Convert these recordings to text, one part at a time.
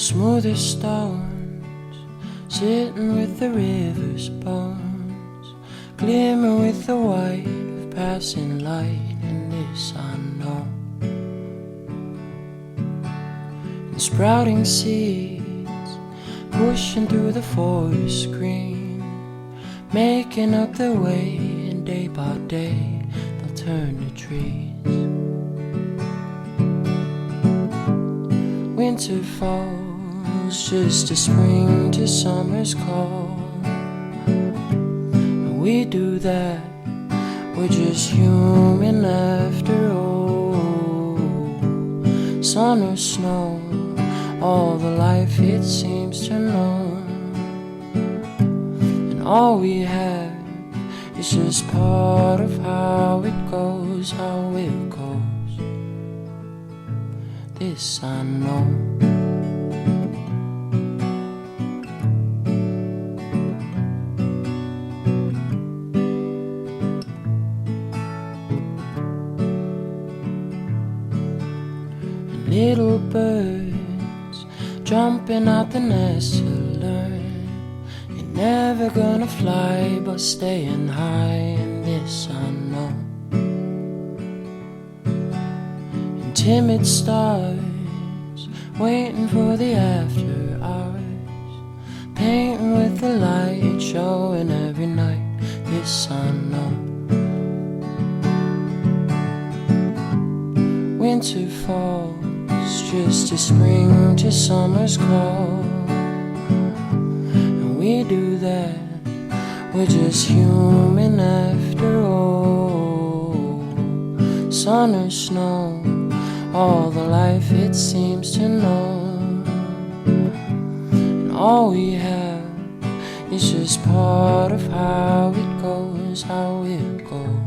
smooth as stones, sitting with the river's bones, glimmer with the white of passing light, and this I know. And sprouting seeds, pushing through the forest green, making up their way, and day by day they'll turn to trees. Winter falls just as spring to summer's call, and we do that, we're just human after all. Sun or snow, all the life it seems to know, and all we have is just part of how it goes, how it goes. This I know. And little birds jumping out the nest to learn, you're never gonna fly but staying high, and this I know. Timid stars waiting for the after hours, painting with the light showing every night, this I know. Winter falls just as spring to summer's call, and we do that, we're just human after all. Sun or snow, all the life it seems to know, and all we have is just part of how it goes, how it goes.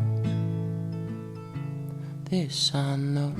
This I know.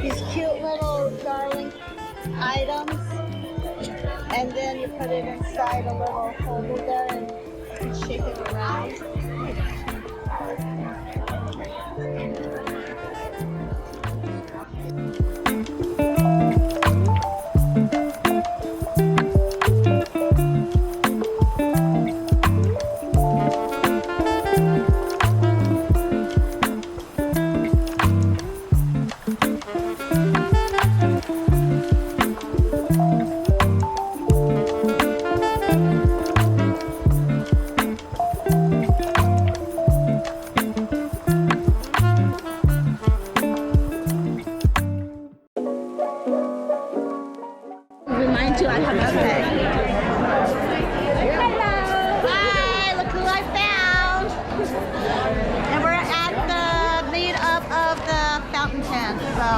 These cute little darling items, and then you put it inside a little holder there and shake it around. Remind you I have a bag. Hello! Hi! Look who I found! And we're at the meetup of the fountain pen, so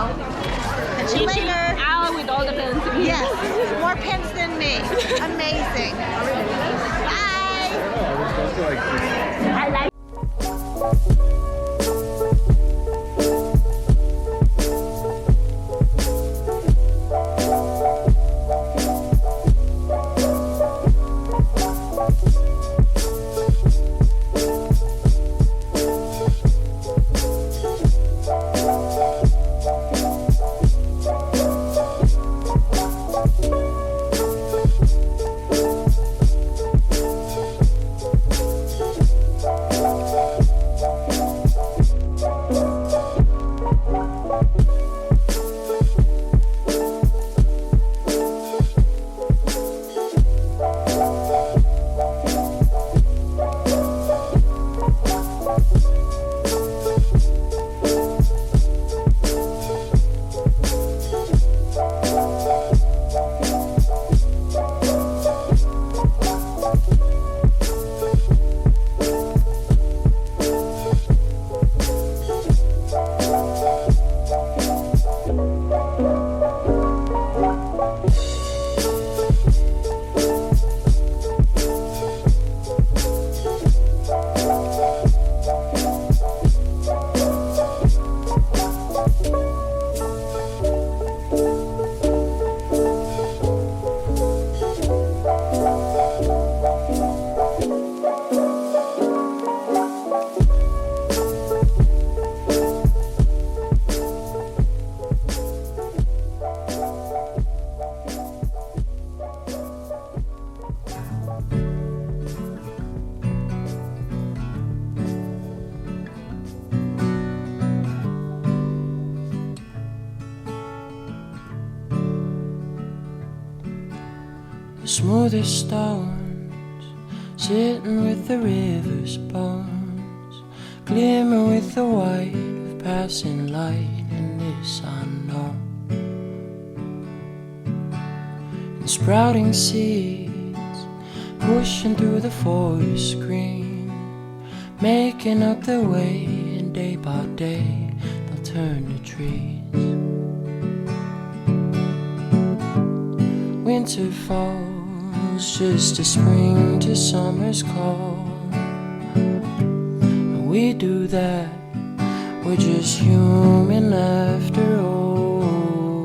catch you later. Out with all the pens. Yes, more pens than me. Amazing. Bye! I like smoother stones, sitting with the river's bones, glimmer with the white of passing light, and this I know. And sprouting seeds, pushing through the forest green, making up their way, and day by day they'll turn to trees. Winter falls just as spring to summer's call, and we do that, we're just human after all.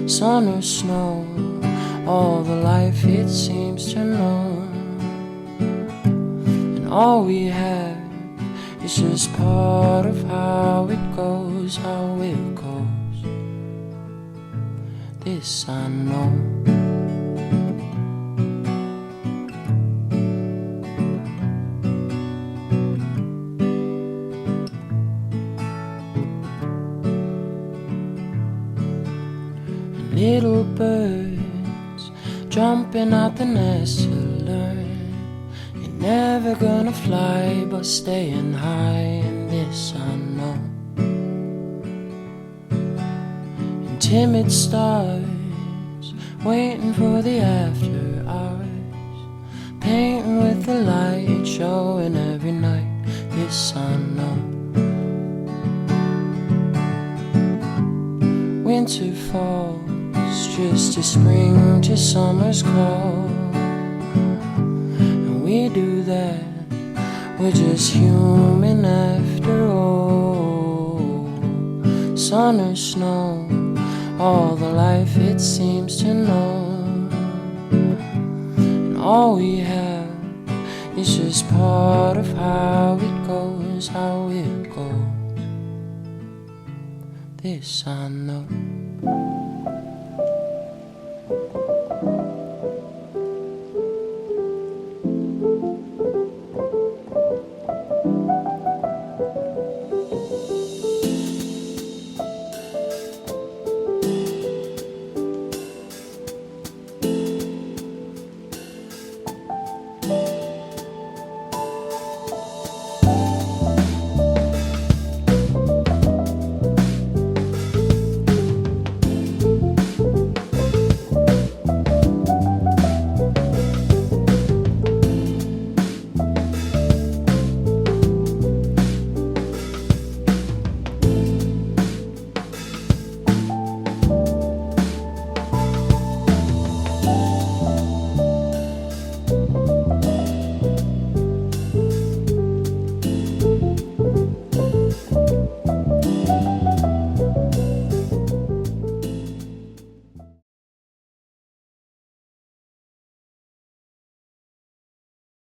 Sun or snow, all the life it seems to know, and all we have is just part of how it goes, how it goes. This I know. Little birds jumping out the nest to learn you're never gonna fly but staying high, and this I know. And timid stars waiting for the after hours, painting with the light showing every night, this I know. Winter falls just as spring to summer's call, and we do that, we're just human after all. Sun or snow, all the life it seems to know, and all we have is just part of how it goes, how it goes. This I know.